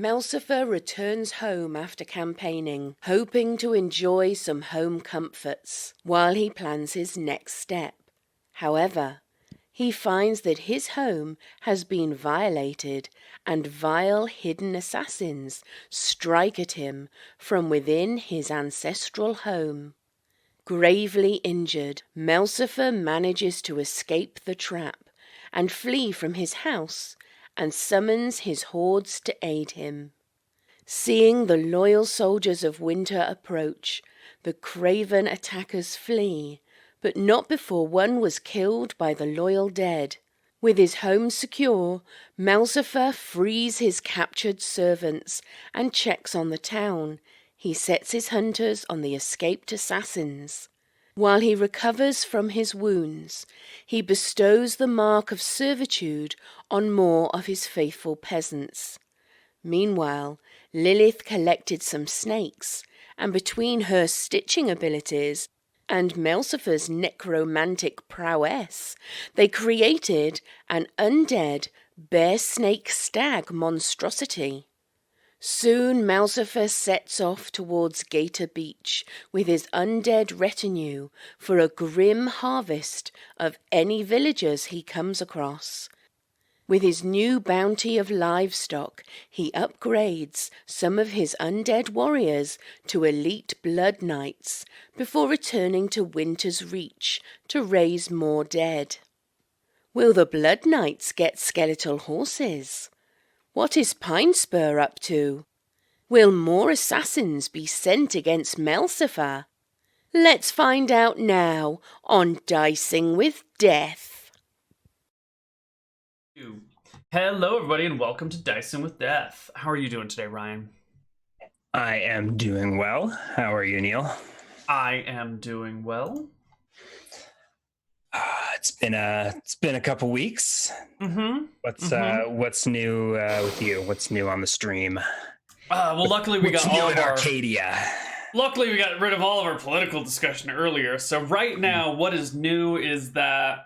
Melcifer returns home after campaigning, hoping to enjoy some home comforts while he plans his next step. However, he finds that his home has been violated and vile hidden assassins strike at him from within his ancestral home. Gravely injured, Melcifer manages to escape the trap and flee from his house and summons his hordes to aid him. Seeing the loyal soldiers of winter approach, the craven attackers flee, but not before one was killed by the loyal dead. With his home secure, Melcifer frees his captured servants and checks on the town. He sets his hunters on the escaped assassins. While he recovers from his wounds, he bestows the mark of servitude on more of his faithful peasants. Meanwhile, Lilith collected some snakes, and between her stitching abilities and Melcifer's necromantic prowess, they created an undead bear snake stag monstrosity. Soon Melcifer sets off towards Gator Beach with his undead retinue for a grim harvest of any villagers he comes across. With his new bounty of livestock, he upgrades some of his undead warriors to elite blood knights before returning to Winter's Reach to raise more dead. Will the blood knights get skeletal horses? What is Pinespur up to? Will more assassins be sent against Melcifer? Let's find out now on Dicing with Death. Hello, everybody, and welcome to Dicing with Death. How are you doing today, Ryan? I am doing well. How are you, Neal? I am doing well. It's been a couple weeks. Mm-hmm. What's new with you? What's new on the stream? Well, luckily we got all of our Arcadia. Luckily, we got rid of all of our political discussion earlier. So right now, what is new is that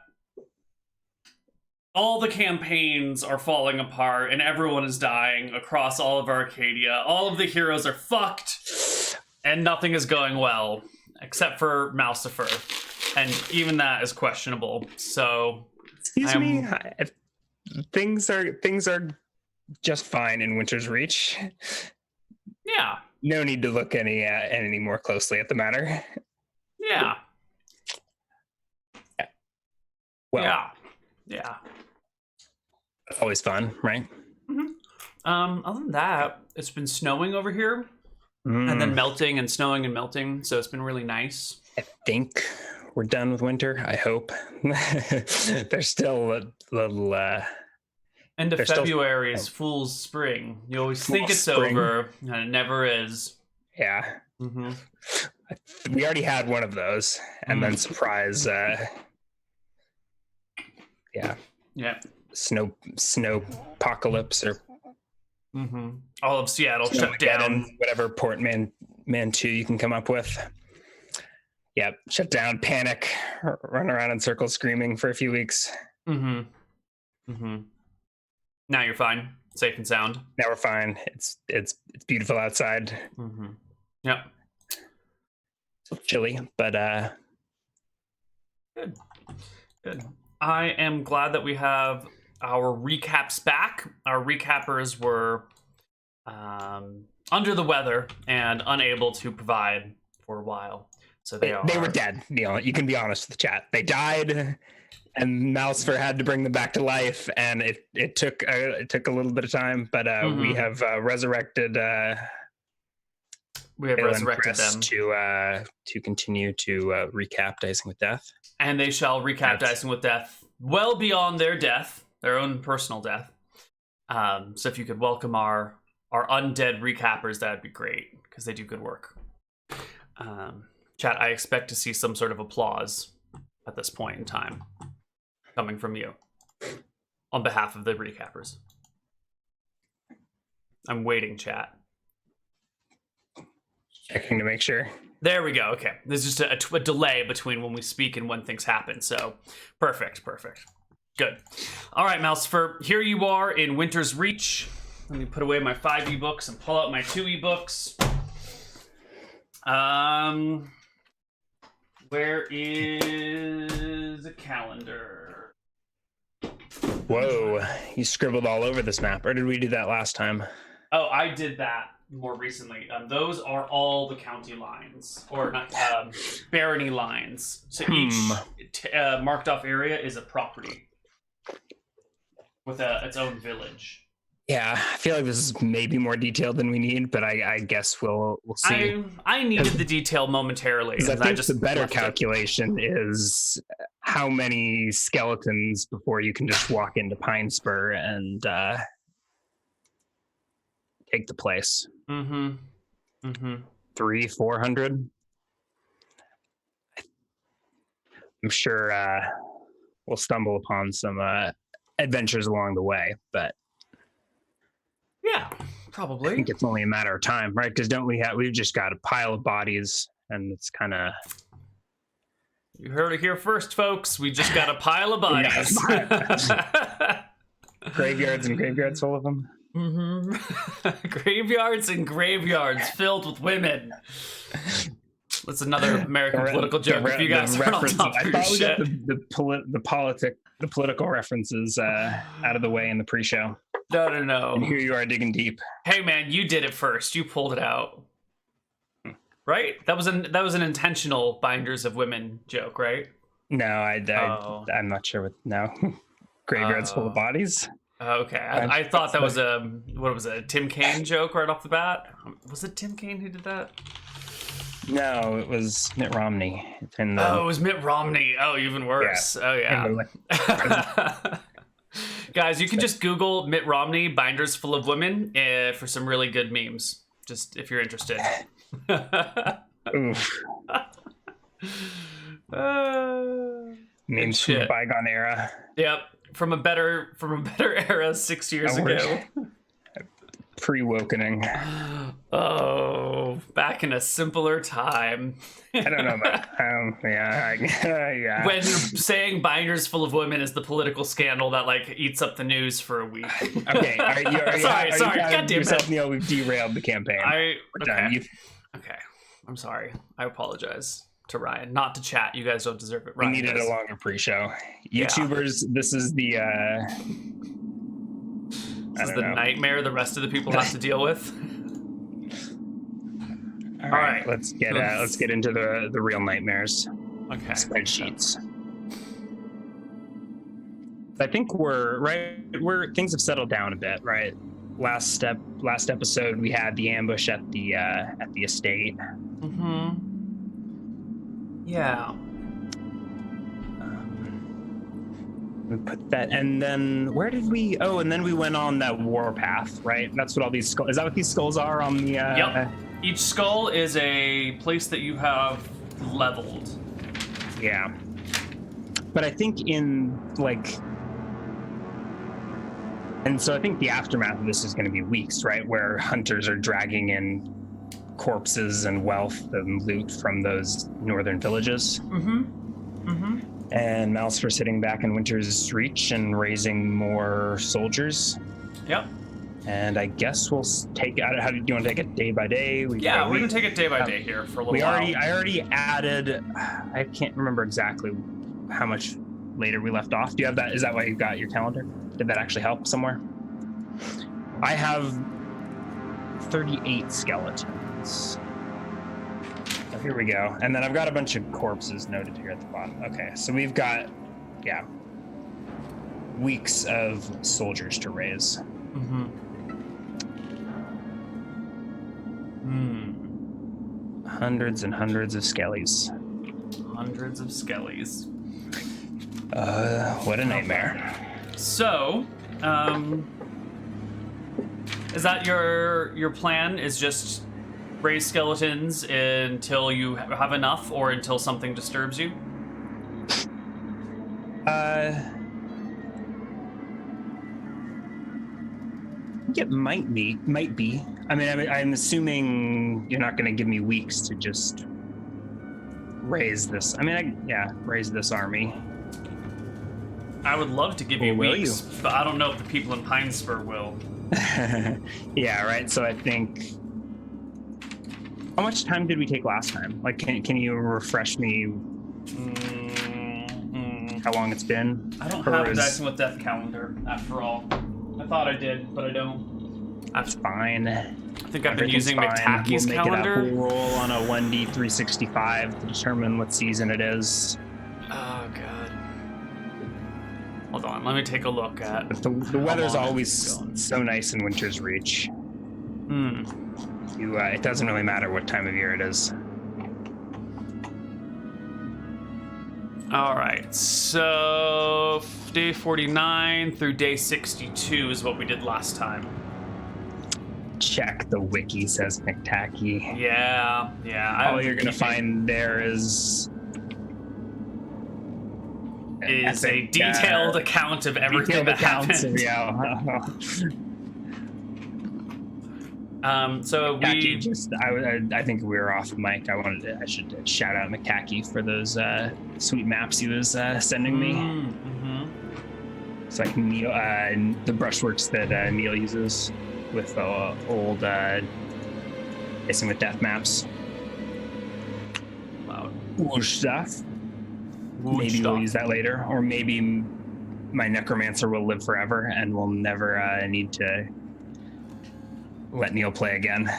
all the campaigns are falling apart and everyone is dying across all of Arcadia. All of the heroes are fucked and nothing is going well except for Melcifer. And even that is questionable. So Excuse me. Things are just fine in Winter's Reach. Yeah. No need to look any more closely at the matter. Yeah. Well, yeah. always fun, right? Mm-hmm. Other than that, it's been snowing over here, and then melting and snowing and melting, so it's been really nice. I think we're done with winter. I hope. There's still a little. End of February is Fool's Spring. You always think it's over, and it never is. Yeah. Mm-hmm. We already had one of those, and then surprise. Yeah. Snow apocalypse or all of Seattle shut down. Whatever portmanteau you can come up with. Yep, shut down, panic, run around in circles screaming for a few weeks. Now you're fine, safe and sound. Now we're fine. It's beautiful outside. Yep. It's chilly, but Good. I am glad that we have our recaps back. Our recappers were under the weather and unable to provide for a while. So they were dead, Neal. You can be honest with the chat. They died, and Melcifer had to bring them back to life, and it took a little bit of time, but we have resurrected. We have resurrected them to continue to recap Dicing with Death. And they shall recap Dicing with Death well beyond their death, their own personal death. So if you could welcome our undead recappers, that'd be great, because they do good work. Chat, I expect to see some sort of applause at this point in time coming from you on behalf of the recappers. I'm waiting, chat. Checking to make sure. There we go. Okay. There's just a delay between when we speak and when things happen. So perfect. Good. All right, Melcifer. Here you are in Winter's Reach. Let me put away my 5 ebooks and pull out my 2 ebooks. Where is a calendar? Whoa, you scribbled all over this map, or did we do that last time? Oh, I did that more recently. Those are all the county lines, or not barony lines. So each marked off area is a property with its own village. Yeah, I feel like this is maybe more detailed than we need, but I guess we'll see. I needed the detail momentarily. I think the better calculation is how many skeletons before you can just walk into Pine Spur and take the place. 300-400. I'm sure we'll stumble upon some adventures along the way, but yeah, probably. I think it's only a matter of time, right? Because we've just got a pile of bodies, and it's kind of. You heard it here first, folks. We just got a pile of bodies. Graveyards and graveyards full of them. Graveyards and graveyards filled with women. That's another American political joke. If you guys are on top of your shit. The political references out of the way in the pre-show. No. And here you are digging deep. Hey man, you did it first. You pulled it out. Right? That was an intentional Binders of Women joke, right? No, I'm not sure what. No, graveyards full of bodies. Okay, I thought that was a Tim Kaine joke right off the bat. Was it Tim Kaine who did that? No, it was Mitt Romney. It was Mitt Romney. Oh, even worse. Yeah. Oh yeah. Guys, you can just Google Mitt Romney Binders full of women for some really good memes. Just if you're interested. Oof. Memes from a bygone era. Yep, from a better era 6 years ago. Pre-wokening. Oh, back in a simpler time. I don't know about yeah. When saying Binders full of women is the political scandal that like eats up the news for a week. Okay, sorry. God damn it, Neal, we've derailed the campaign. Okay, I'm sorry. I apologize to Ryan, not to chat. You guys don't deserve it. Ryan we needed a longer pre-show. YouTubers, this is the. This is the nightmare the rest of the people have to deal with. All right, let's get into the real nightmares. Okay. Spreadsheets. I think we're things have settled down a bit, right? Last episode we had the ambush at the estate. Yeah. We put that, and then where did we? Oh, and then we went on that warpath, right? That's what all these skulls. Is that what these skulls are on the? Yep. Each skull is a place that you have leveled. Yeah. But I think and so I think the aftermath of this is going to be weeks, right? Where hunters are dragging in corpses and wealth and loot from those northern villages. And Malsfer sitting back in Winter's Reach and raising more soldiers. Yep. And I guess we'll take out. How do you want to take it day by day? We're gonna take it day by day here for a little while. I already added. I can't remember exactly how much later we left off. Do you have that? Is that why you got your calendar? Did that actually help somewhere? I have 38 skeletons. So here we go. And then I've got a bunch of corpses noted here at the bottom. Okay, so we've got, weeks of soldiers to raise. Hundreds and hundreds of skellies. Hundreds of skellies. What a nightmare. So, is that your plan? Is just raise skeletons until you have enough, or until something disturbs you? I think it might be. I mean, I'm assuming you're not going to give me weeks to just raise this. I mean, raise this army. I would love to give you weeks, but I don't know if the people in Pine Spur will. Yeah, right. So I think. How much time did we take last time? Like, can you refresh me how long it's been? I don't have a Dicing with Death calendar, after all. I thought I did, but I don't. That's fine. I think I've been using McTackey's calendar. We'll make it a roll on a 1D 365 to determine what season it is. Oh, God. Hold on, let me take a look at... But the weather's always so nice in Winter's Reach. It doesn't really matter what time of year it is. All right, so day 49 through day 62 is what we did last time. Check the wiki, says McTackey. Yeah. All you're gonna find there is a detailed account of everything that happened. So we I think we were off mic. I should shout out McTackey for those sweet maps he was sending me. It's like Neal, the brushworks that Neal uses with old Dicing with Death maps. Loud. Stuff. Maybe we'll use that later, or maybe my necromancer will live forever and we'll never need to let Neal play again.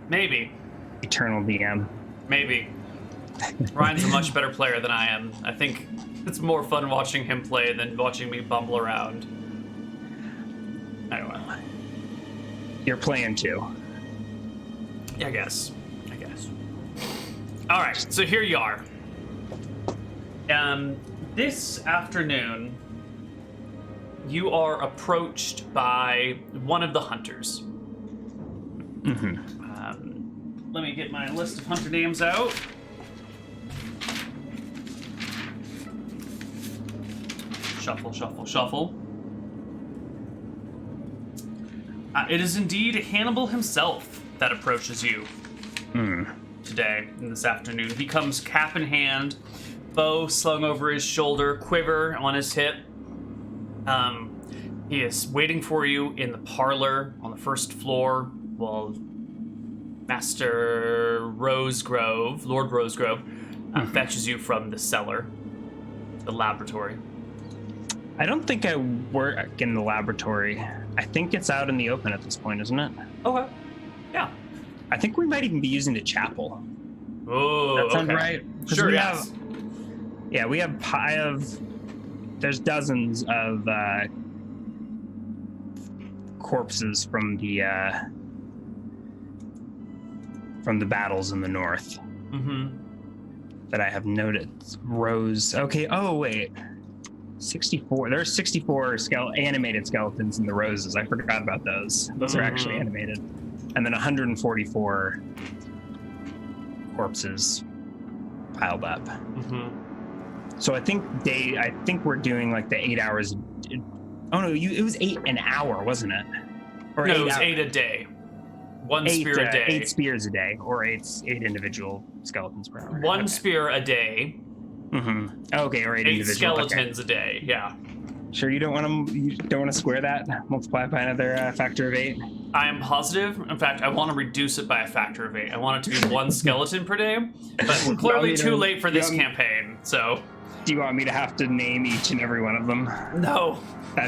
Maybe. Eternal DM. Maybe. Ryan's a much better player than I am. I think it's more fun watching him play than watching me bumble around. Anyway. You're playing too. I guess. All right, so here you are. This afternoon, you are approached by one of the hunters. Let me get my list of hunter names out. Shuffle. It is indeed Hannibal himself that approaches you today, this afternoon. He comes cap in hand, bow slung over his shoulder, quiver on his hip. He is waiting for you in the parlor on the first floor while Master Rosegrove, Lord Rosegrove, fetches you from the cellar, the laboratory. I don't think I work in the laboratory. I think it's out in the open at this point, isn't it? Okay. Yeah. I think we might even be using the chapel. Oh, that sounds okay. Right? Sure, yes. There's dozens of corpses from the battles in the north that I have noted. Rose. Okay. Oh wait. 64. There's 64 animated skeletons in the roses. I forgot about those. Those are actually animated. And then 144 corpses piled up. So I think we're doing like the 8 hours. Oh no, it was 8 an hour, wasn't it? Or no, it was 8 a day. One spear a day. 8 spears a day, or 8 individial skeletons per hour. One spear a day. Okay, or 8 individual skeletons a day. Yeah. Sure, you don't want to square that? Multiply by another factor of 8? I am positive. In fact, I want to reduce it by a factor of 8. I want it to be 1 skeleton per day, but we're clearly too late for this campaign. So. Do you want me to have to name each and every one of them? No. I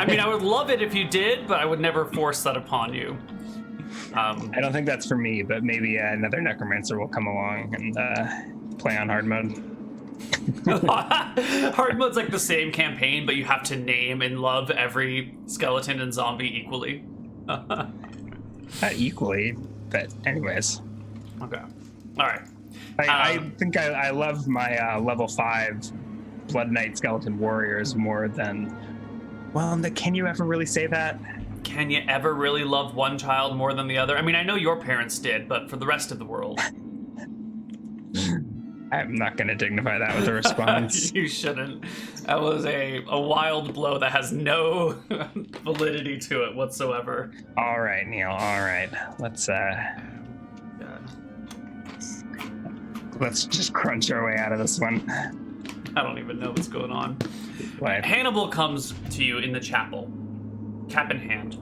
mean, I would love it if you did, but I would never force that upon you. I don't think that's for me, but maybe another necromancer will come along and play on hard mode. Hard mode's like the same campaign, but you have to name and love every skeleton and zombie equally. Not equally, but anyways. Okay. All right. I think I love my level 5 Blood Knight Skeleton Warriors more than... Well, can you ever really say that? Can you ever really love one child more than the other? I mean, I know your parents did, but for the rest of the world... I'm not going to dignify that with a response. You shouldn't. That was a wild blow that has no validity to it whatsoever. All right, Neal. All right. Let's just crunch our way out of this one. I don't even know what's going on. Right. Hannibal comes to you in the chapel, cap in hand,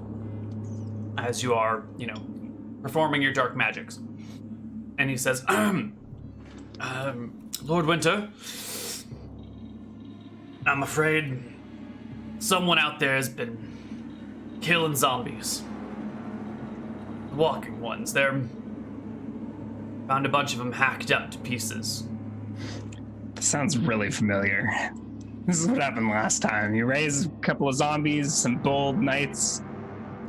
as you are, performing your dark magics. And he says, Lord Winter, I'm afraid someone out there has been killing zombies. Walking ones. Found a bunch of them hacked up to pieces. Sounds really familiar. This is what happened last time. You raise a couple of zombies, some bold knights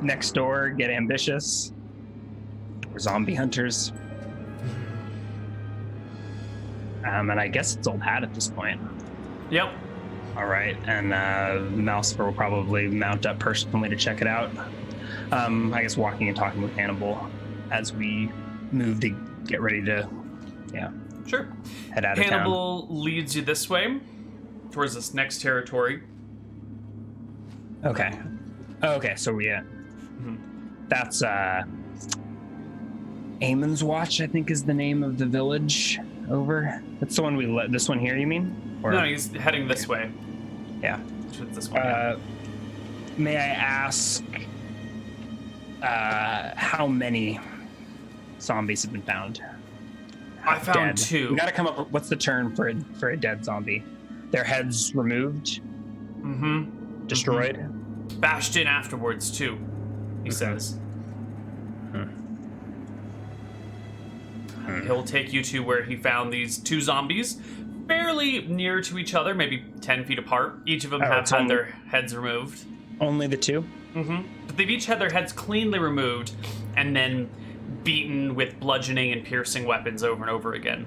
next door get ambitious. We're zombie hunters. And I guess it's old hat at this point. Yep. All right, and Malsifer will probably mount up personally to check it out. I guess walking and talking with Hannibal as we move to get ready to, Sure. head out of town. Hannibal leads you this way, towards this next territory. Okay, so that's Amon's Watch, I think is the name of the village over. That's the one this one here, you mean? Or, No, he's heading this way. yeah. Towards this one. May I ask how many zombies have been found? I found Dead. 2. We gotta come up with, what's the term for a dead zombie? Their heads removed? Mm-hmm. Destroyed? Mm-hmm. Bashed in afterwards, too, he says. He'll take you to where he found these 2 zombies, fairly near to each other, maybe 10 feet apart. Each of them have had their heads removed. Only the 2? Mm-hmm. But they've each had their heads cleanly removed and then beaten with bludgeoning and piercing weapons over and over again.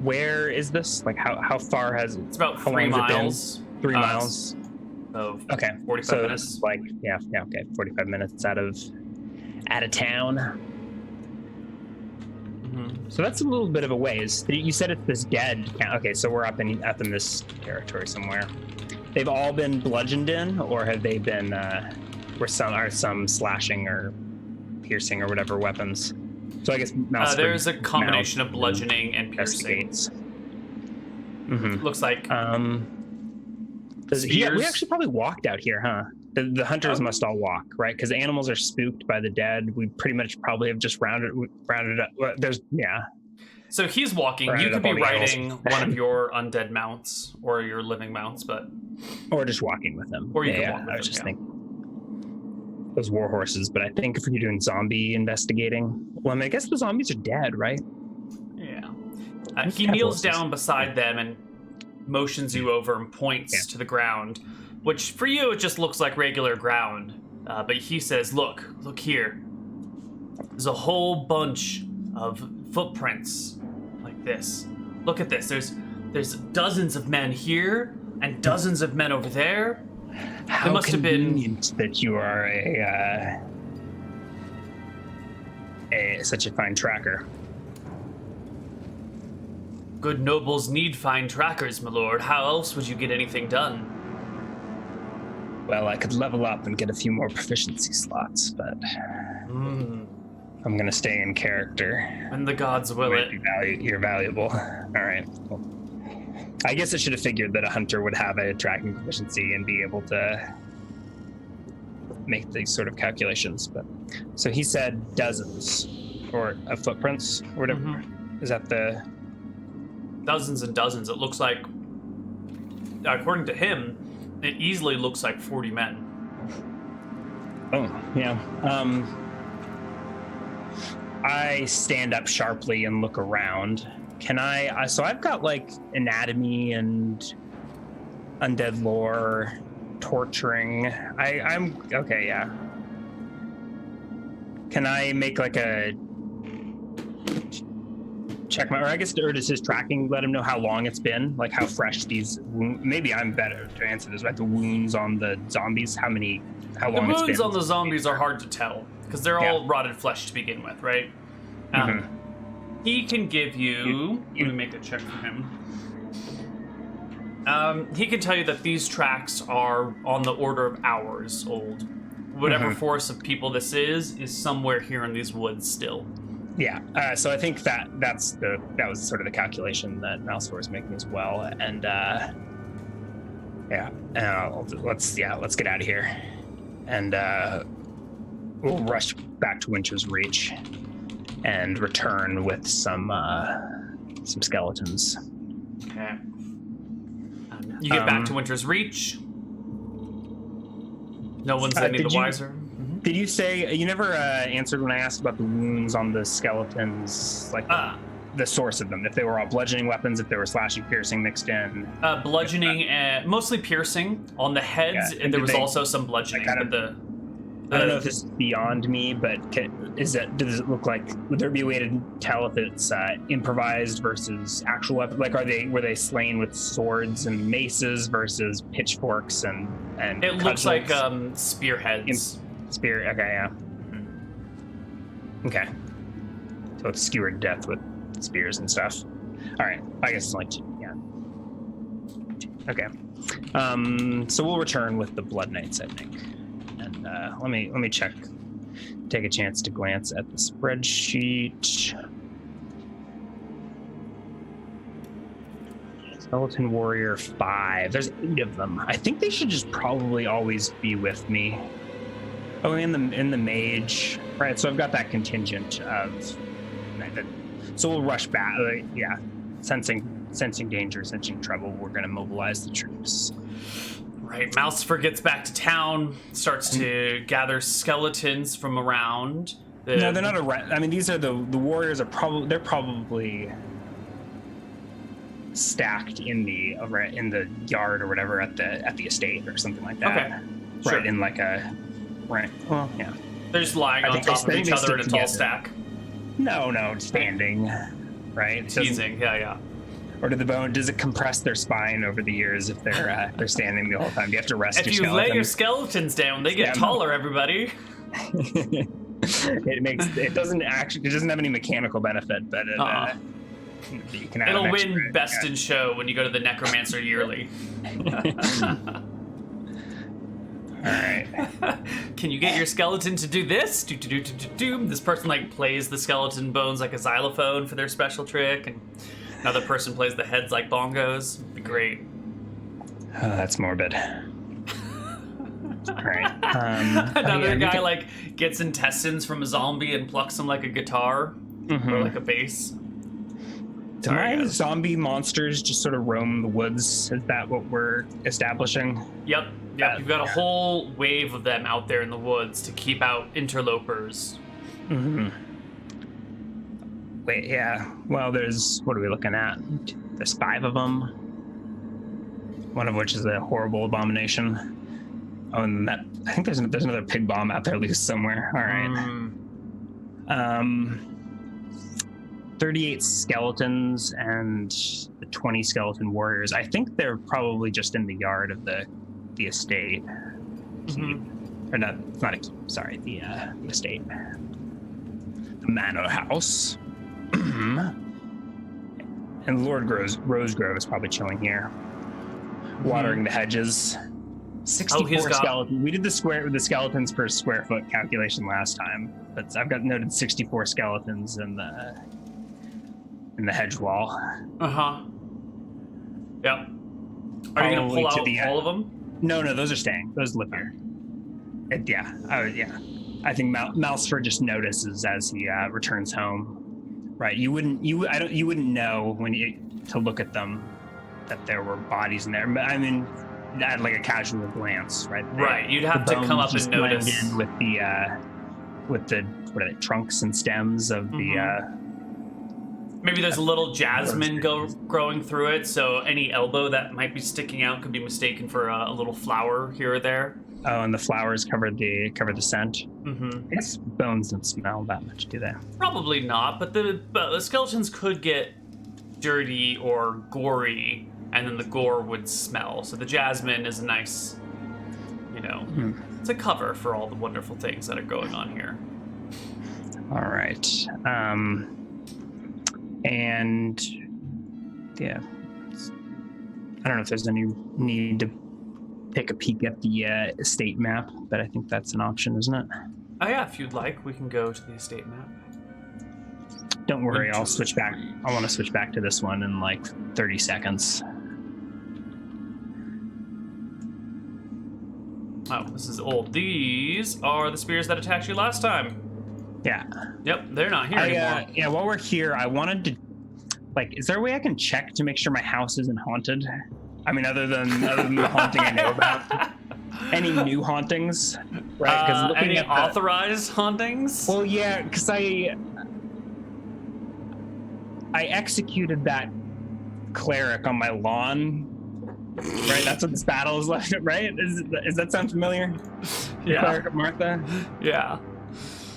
Where is this? Like, how far has it? It's about how 3 long has it been? miles. 3 miles? Of Okay. 45 minutes. Like, okay. 45 minutes out of town. Mm-hmm. So that's a little bit of a ways. You said it's this dead. Okay, so we're up in this territory somewhere. They've all been bludgeoned in, or have they been? Were some slashing or piercing or whatever weapons? So I guess there's a combination of bludgeoning and piercing. Mm-hmm. Looks like. We actually probably walked out here, huh? The hunters must all walk, right? Because animals are spooked by the dead. We pretty much probably have just rounded up. Well, So he's walking. Rounded You could up be all the riding animals. one of your undead mounts or your living mounts, or just walking with them. Or you can walk with I was them, just thinking those war horses, but I think if you're doing zombie investigating, well, I mean, I guess the zombies are dead, right? Yeah. He kneels down beside them and motions you over and points to the ground, which for you it just looks like regular ground. But he says, look here. There's a whole bunch of footprints like this. Look at this. There's dozens of men here and dozens of men over there. How There must have been convenient that you are such a fine tracker. good nobles need fine trackers, my lord. How else would you get anything done? Well, I could level up and get a few more proficiency slots, but I'm gonna stay in character. And the gods will it. You're valuable. All right. Well, I guess I should have figured that a hunter would have a tracking proficiency and be able to make these sort of calculations. But so he said dozens or of footprints or whatever. Mm-hmm. Is that the Dozens and dozens. It looks like, according to him, it easily looks like 40 men. Oh, yeah. I stand up sharply and look around. Can I so I've got like anatomy and undead lore, torturing. I'm okay, yeah. Can I make like a check my, or I guess, or does his tracking let him know how long it's been, like how fresh these maybe I'm better to answer this, right? The wounds on the zombies, how long it's been? The wounds on the zombies are hard to tell because they're all rotted flesh to begin with, right? He can give you. Let me make a check for him. He can tell you that these tracks are on the order of hours old. Whatever force of people this is somewhere here in these woods still. Yeah. So I think that was sort of the calculation that Malsfor was making as well. And let's get out of here, and we'll rush back to Winter's Reach and return with some skeletons. Okay. You get back to Winter's Reach. No one's any the wiser. Did you say you never answered when I asked about the wounds on the skeletons, like the source of them? If they were all bludgeoning weapons, if they were slashing, piercing mixed in? Bludgeoning, mostly piercing. On the heads, there was also some bludgeoning. I don't know if this is beyond me, but does it look like? Would there be a way to tell if it's improvised versus actual weapon? Like, were they slain with swords and maces versus pitchforks and? It looks like spearheads. Spear. Okay, yeah. Mm-hmm. Okay. So it's skewered death with spears and stuff. All right. I guess it's like two. Yeah. Okay. So we'll return with the Blood Knights, I think. And let me check. Take a chance to glance at the spreadsheet. Skeleton Warrior 5. There's 8 of them. I think they should just probably always be with me. Oh, in the mage, right? So I've got that contingent of. So we'll rush back. Yeah, sensing danger, sensing trouble. We're going to mobilize the troops. Right. Malsfor gets back to town, starts to gather skeletons from around. No, they're not around. I mean, these are the warriors are probably stacked in the yard or whatever at the estate or something like that. Okay. Right, Sure. in like a. Right. Well, yeah. They're just lying on top of each other in a tall stack. No, standing. Right. Teasing. Yeah. Or does it compress their spine over the years if they're standing the whole time? Do you have to rest your skeleton? If you lay your skeletons down, they get taller, everybody. It doesn't have any mechanical benefit, but you can it'll win best in show when you go to the Necromancer yearly. All right. Can you get your skeleton to do this? This person plays the skeleton bones like a xylophone for their special trick, and another person plays the heads like bongos. It'd be great. Oh, that's morbid. All right. Another guy gets intestines from a zombie and plucks them like a guitar or like a bass. Do my zombie monsters just sort of roam the woods? Is that what we're establishing? Yep. You've got a whole wave of them out there in the woods to keep out interlopers. Mm-hmm. Wait, yeah. Well, what are we looking at? There's 5 of them. One of which is a horrible abomination. Oh, and I think there's another pig bomb out there loose somewhere. All right. 38 skeletons and the 20 skeleton warriors. I think they're probably just in the yard of the estate. Or not, it's not a keep, sorry, the estate. The manor house. And Lord Rosegrove is probably chilling here, watering the hedges. 64 skeletons. We did the skeletons per square foot calculation last time, but I've got noted 64 skeletons in the hedge wall. Yep. Are you gonna pull out all of them? No, those are staying. Those live here. Yeah. I think Malsfor just notices as he returns home. Right. You wouldn't know to look at them that there were bodies in there. But I mean, at like a casual glance, right? Right. You'd have to come up and notice in with the what are they, trunks and stems of the. Maybe there's a little jasmine growing through it, so any elbow that might be sticking out could be mistaken for a little flower here or there. Oh, and the flowers cover the scent. I guess bones don't smell that much, do they? Probably not, but the skeletons could get dirty or gory, and then the gore would smell. So the jasmine is a nice, it's a cover for all the wonderful things that are going on here. All right. And yeah, I don't know if there's any need to take a peek at the estate map, but I think that's an option, isn't it? Oh yeah, if you'd like, we can go to the estate map. Don't worry, I'll switch back. I want to switch back to this one in like 30 seconds. Oh, this is old. These are the spears that attacked you last time. Yeah. Yep, they're not here anymore. Yeah, while we're here, I wanted to, like, is there a way I can check to make sure my house isn't haunted? I mean, other than the haunting I know about. Any new hauntings? Right? Any authorized hauntings? Well, yeah, because I executed that cleric on my lawn. Right, that's what this battle is like, right? Does that sound familiar? Yeah. Cleric of Martha? Yeah.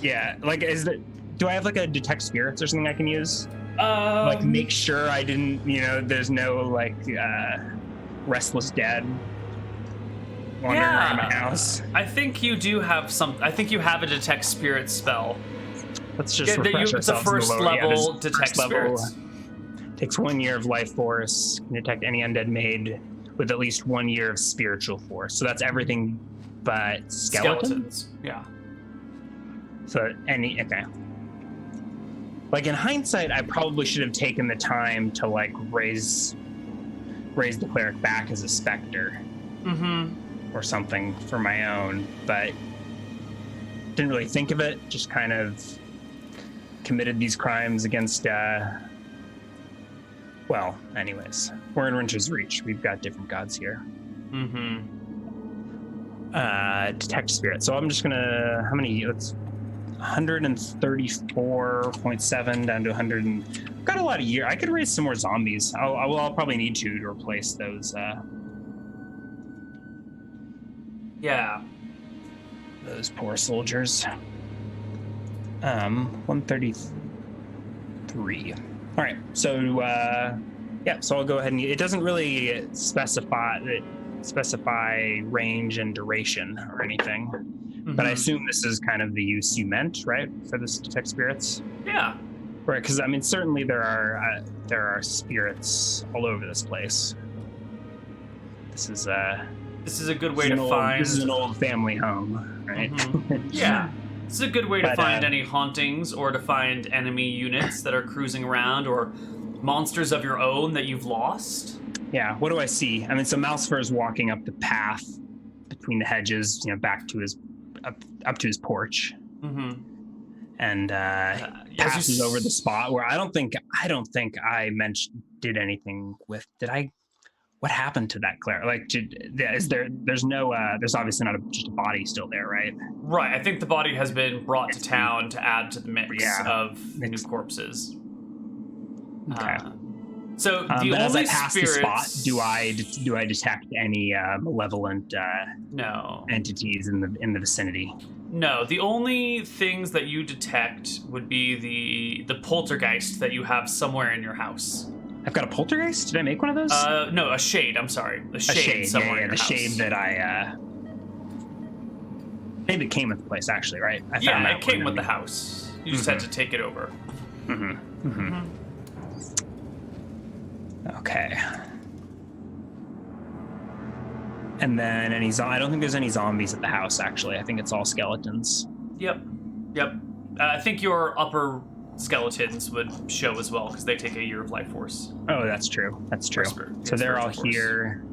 Yeah, like, do I have like a detect spirits or something I can use? Like, make sure I didn't, there's no like restless dead wandering around my house. I think you do have I think you have a detect spirits spell. Let's just refresh ourselves. It's a first level detect level, spirits. Takes 1 year of life force. Can detect any undead made with at least 1 year of spiritual force. So that's everything but skeletons. Yeah. So okay. Like, in hindsight, I probably should have taken the time to like raise the cleric back as a specter. Or something for my own, but didn't really think of it. Just kind of committed these crimes against well, anyways, we're in Rinch's Reach. We've got different gods here. Detect spirit. So I'm just gonna, how many? It's 134.7 down to 100. Got a lot of year. I could raise some more zombies. I'll probably need to replace those. Yeah. Those poor soldiers. 133. All right, so yeah, so I'll go ahead and it doesn't really specify range and duration or anything, but I assume this is kind of the use you meant, right, for this detect spirits? Yeah. Right, because I mean, certainly there are spirits all over this place. This is a good way to find. This is an old family home, right? Yeah. This is a good way to find any hauntings or to find enemy units that are cruising around or monsters of your own that you've lost. Yeah, what do I see? I mean, so Malsifer is walking up the path between the hedges, back to his up to his porch, and passes over the spot where I don't think I did anything with. Did I? What happened to that cleric? Like, there's obviously not just a body still there, right? Right. I think the body has been brought to town to add to the mix of new corpses. Okay. So the but only as I pass spirits... the spot, do I detect any malevolent entities in the vicinity? No. The only things that you detect would be the poltergeist that you have somewhere in your house. I've got a poltergeist? Did I make one of those? No, a shade. I'm sorry. A shade somewhere in your house. Shade that I... Maybe it came with the place, actually, right? It came with the house. You just had to take it over. Okay. And then I don't think there's any zombies at the house, actually. I think it's all skeletons. Yep. I think your upper skeletons would show as well because they take a year of life force. Oh, that's true. So they're all here,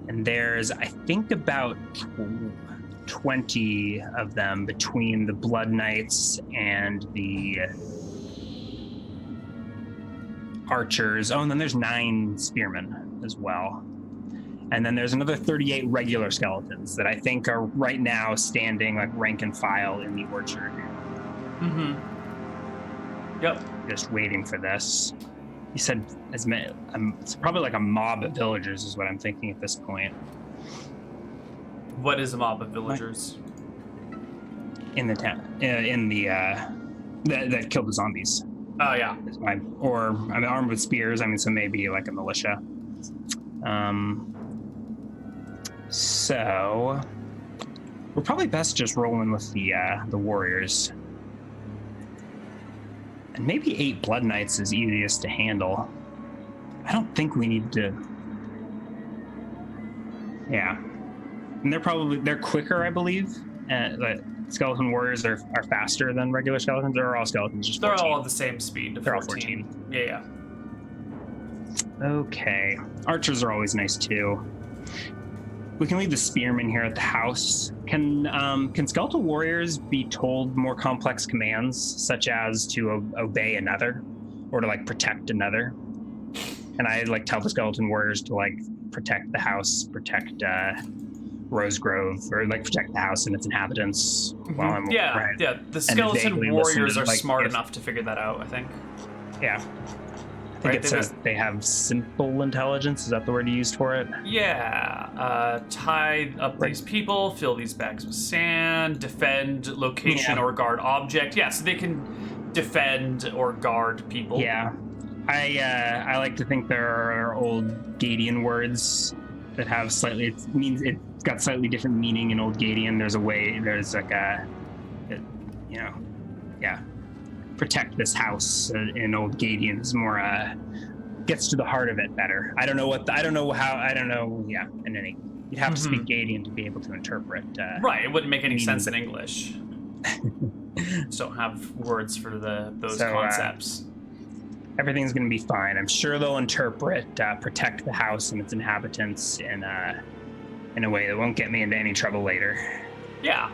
and there's, I think, about 20 of them between the Blood Knights and the archers. Oh, and then there's 9 spearmen as well. And then there's another 38 regular skeletons that I think are right now standing like rank and file in the orchard. Yep. Just waiting for this. You said it's probably like a mob of villagers is what I'm thinking at this point. What is a mob of villagers? In the town, that killed the zombies. Oh yeah. I'm armed with spears. I mean, so maybe like a militia. So we're probably best just rolling with the warriors. And maybe 8 Blood Knights is easiest to handle. I don't think we need to... Yeah. And they're quicker, I believe. But skeleton warriors are faster than regular skeletons, or are all skeletons just 14? They're all at the same speed. They're all 14. Yeah. Okay. Archers are always nice too. We can leave the spearmen here at the house. Can skeletal warriors be told more complex commands, such as to obey another, or to like protect another? And I like tell the skeleton warriors to like protect the house, protect Rosegrove, or like protect the house and its inhabitants while I'm right. Yeah. The skeleton warriors are smart enough to figure that out, I think. Yeah. I think it says they have simple intelligence. Is that the word you used for it? Yeah. Tie up these people, fill these bags with sand, defend location or guard object. Yeah, so they can defend or guard people. Yeah. I like to think there are old Gadian words that have it's got slightly different meaning in Old Gadian. There's like protect this house in Old Gadian is more gets to the heart of it better. I don't know. Yeah, you'd have to speak Gadian to be able to interpret. Right, it wouldn't make any sense in English. Just don't have words for those concepts. Everything's going to be fine. I'm sure they'll interpret protect the house and its inhabitants in a way that won't get me into any trouble later. Yeah,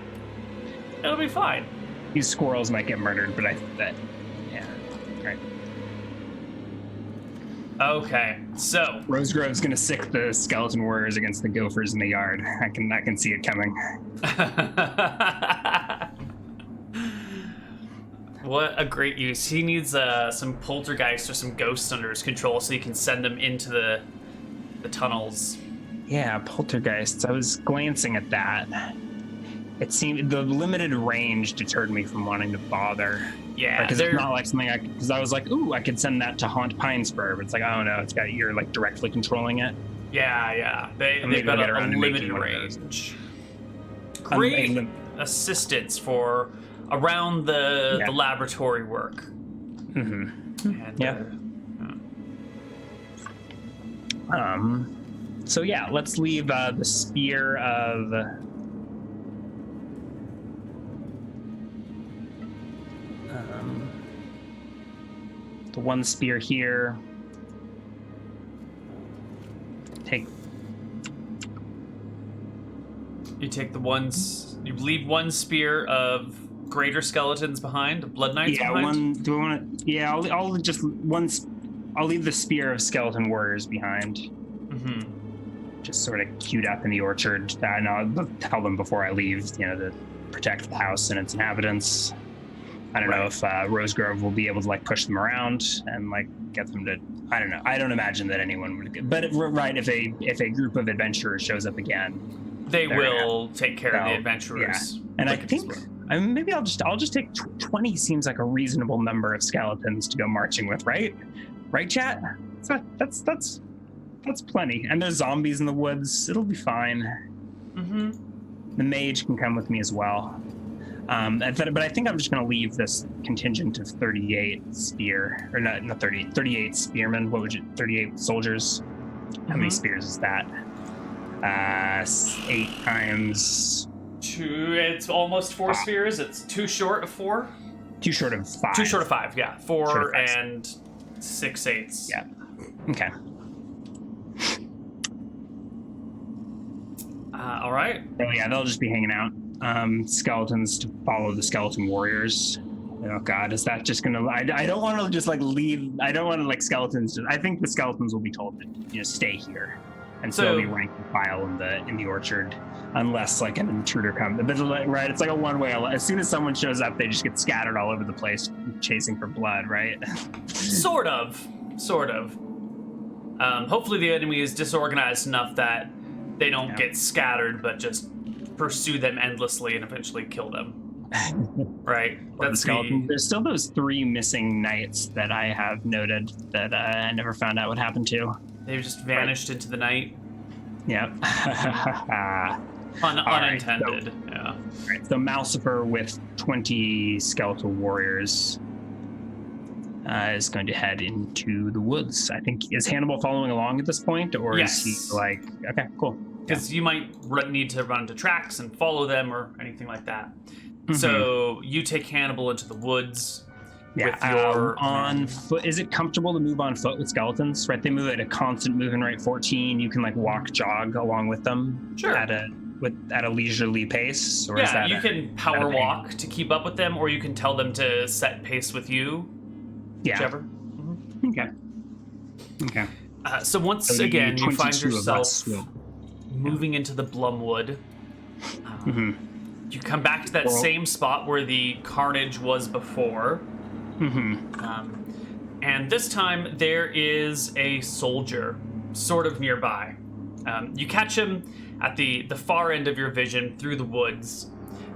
it'll be fine. These squirrels might get murdered, but right. Okay, so Rosegrove's gonna sick the skeleton warriors against the gophers in the yard. I can see it coming. What a great use. He needs some poltergeist or some ghosts under his control so he can send them into the tunnels. Yeah, poltergeists. I was glancing at that. It seemed the limited range deterred me from wanting to bother. Yeah, because it's not like something because I was like, ooh, I could send that to haunt Pine Spur, but it's like, oh no, you're like directly controlling it. Yeah. They've got a limited range. Great assistance for around the laboratory work. Mm-hmm. And, So yeah, let's leave the spear of. The one spear here. You leave one spear of greater skeletons behind, blood knights behind? I'll leave the spear of skeleton warriors behind. Mm-hmm. Just sort of queued up in the orchard. And I'll tell them before I leave, to protect the house and its inhabitants. I don't know if Rosegrove will be able to like push them around and like get them to. I don't know. I don't imagine that anyone would. But if a group of adventurers shows up again, they will take care of the adventurers. Yeah. And I think maybe I'll just take 20. Seems like a reasonable number of skeletons to go marching with, right? Right, chat? That's plenty. And there's zombies in the woods. It'll be fine. Mm-hmm. The mage can come with me as well. But I think I'm just going to leave this contingent of 38 not 38 spearmen. What would you, 38 soldiers? How many spears is that? 8 times... 2, it's almost 4 spheres. It's 2 short of 4? 2 short of 5. 2 short of 5, yeah. 4 and 6 eighths. Yeah. Okay. All right. So yeah, they'll just be hanging out. Skeletons to follow the skeleton warriors. Oh god, is that just gonna? I don't want to just like leave. I don't want to like skeletons. I think the skeletons will be told to stay here, and so they'll be rank and file in the orchard, unless like an intruder comes. But right, it's like a one-way. As soon as someone shows up, they just get scattered all over the place, chasing for blood. Right? Sort of. Hopefully, the enemy is disorganized enough that they don't get scattered, but just pursue them endlessly and eventually kill them. Right? That's There's still those 3 missing knights that I have noted that I never found out what happened to. They've just vanished into the night. Yep. Unintended. Right, yeah. Right, so Malcifer with 20 skeletal warriors is going to head into the woods. I think, is Hannibal following along at this point, or is he like, okay, cool. Because you might need to run into tracks and follow them or anything like that. So you take Hannibal into the woods. Yeah, with your on foot. Is it comfortable to move on foot with skeletons? Right, they move at a constant movement rate 14. You can like walk, jog along with them at a leisurely pace. Or is that you can power walk to keep up with them, or you can tell them to set pace with you. Yeah. Whichever. Okay. So once again, you find yourself moving into the Blumwood. You come back to that same spot where the carnage was before. And this time there is a soldier sort of nearby. You catch him at the far end of your vision through the woods,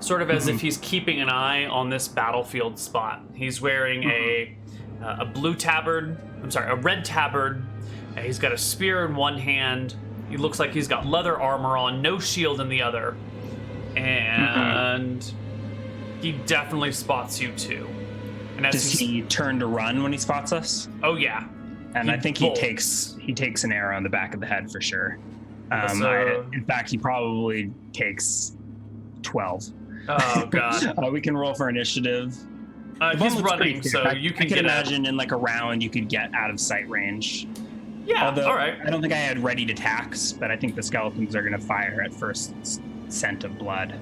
sort of as if he's keeping an eye on this battlefield spot. He's wearing a red tabard. He's got a spear in one hand. He looks like he's got leather armor on, no shield in the other. And he definitely spots you too. And does he turn to run when he spots us? Oh yeah. And I think he takes an arrow in the back of the head for sure. In fact, he probably takes 12. Oh god. We can roll for initiative. He's running, so you can I can imagine in like a round you could get out of sight range. Yeah, although, all right. I don't think I had readied attacks, but I think the skeletons are going to fire at first scent of blood.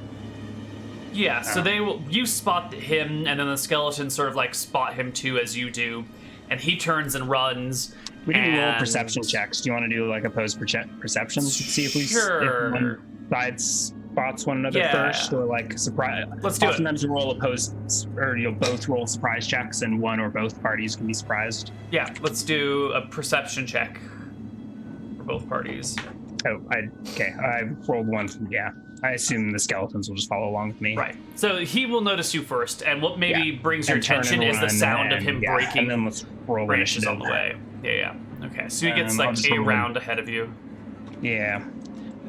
Yeah, so you spot him, and then the skeletons sort of like spot him too as you do, and he turns and runs. We can roll perception checks. Do you want to do like opposed perception? See if if one side spots one another first, or like surprise. Let's do it. Sometimes we roll opposed, or both roll surprise checks, and one or both parties can be surprised. Yeah, let's do a perception check for both parties. I rolled one. I assume the skeletons will just follow along with me. Right. So he will notice you first, and what maybe brings your attention is the sound of him breaking and then let's roll branches initiative on the way. Yeah. Okay, so he gets like a round ahead of you. Yeah.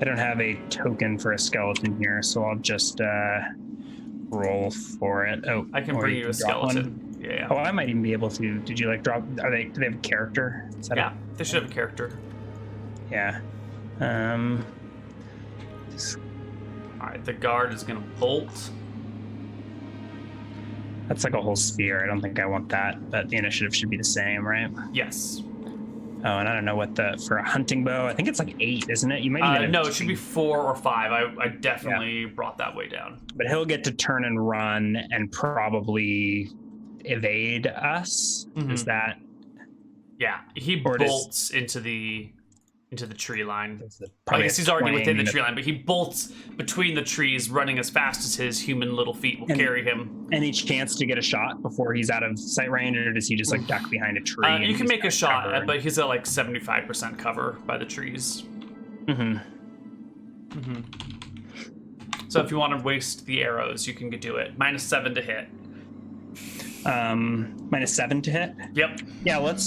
I don't have a token for a skeleton here, so I'll just roll for it. Oh, I can bring you a skeleton. Yeah. Oh, I might even be able to. Did you like drop? Do they have a character? They should have a character. Yeah. Alright, the guard is gonna bolt. That's like a whole sphere. I don't think I want that, but the initiative should be the same, right? Yes. Oh, and I don't know what for a hunting bow. I think it's like 8, isn't it? You might even no, it should be 4 or 5. I definitely brought that way down. But he'll get to turn and run and probably evade us. Is that? Yeah, he bolts into the tree line. I guess he's already within the tree line, but he bolts between the trees, running as fast as his human little feet will carry him. Any chance to get a shot before he's out of sight range, or does he just like duck behind a tree? You can make a shot, but he's at like 75% cover by the trees. So if you want to waste the arrows, you can do it. -7 to hit. -7 to hit. Yep. Yeah, let's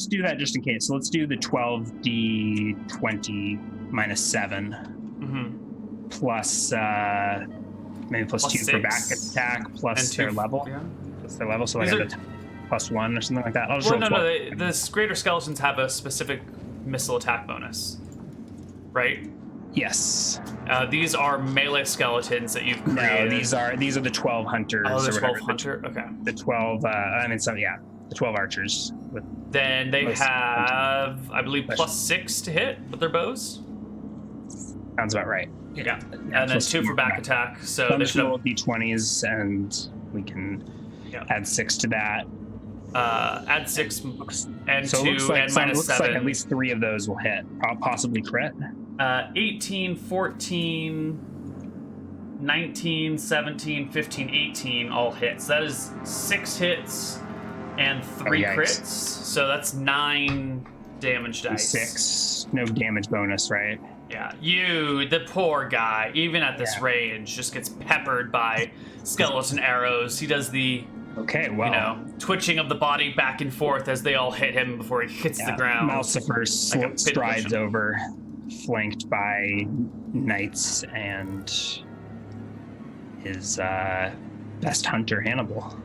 do that just in case. So let's do the 12d20 -7 plus maybe plus 2 for back attack plus their level. Yeah. Plus their level, so I got a +1 or something like that. I'll just roll 12. The greater skeletons have a specific missile attack bonus, right? Yes. These are melee skeletons that you've created. No, these are the 12 hunters. Oh, the 12 hunter. Okay. The 12. The 12 archers. Then they have, I believe, +6 to hit with their bows. Sounds about right. Yeah. And then 2 for back attack. So they should roll d20s, and we can add 6 to that. Add 6 and so 2 looks like and -7. Looks like at least 3 of those will hit, possibly crit. 18, 14, 19, 17, 15, 18 all hits. That is 6 hits and 3 crits. So that's 9 damage dice. 6. No damage bonus, right? Yeah. You, the poor guy, even at this range, just gets peppered by skeleton arrows. He does the twitching of the body back and forth as they all hit him before he hits the ground. Malcifer strides over, flanked by knights and his best hunter, Hannibal,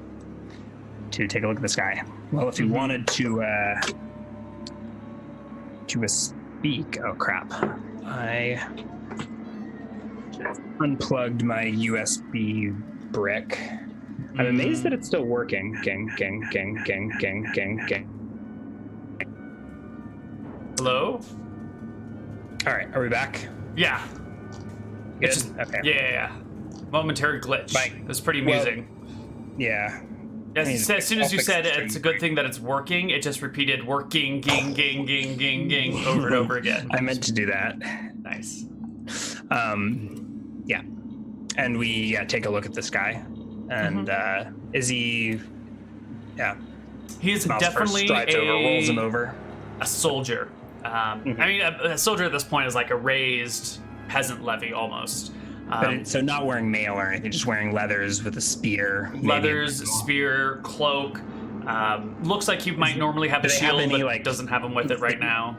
to take a look at this guy. Well, if he wanted to speak, oh crap, I unplugged my USB brick. I'm amazed that it's still working. Gang. Hello? All right, are we back? Yeah. Good? It's just, okay. Yeah. Momentary glitch. Bye. It was pretty amusing. Yeah. Yes, as soon as you said it's a good thing that it's working, it just repeated working, ging, over and over again. I meant to do that. Nice. Yeah. And we take a look at this guy. And is he... Yeah. He's Mouse definitely strides over, rolls him over. a soldier. I mean, a soldier at this point is like a raised peasant levy almost. So not wearing mail or anything, just wearing leathers with a spear. Leathers, spear, cloak. Looks like he might normally have a shield, but doesn't have him with it right now.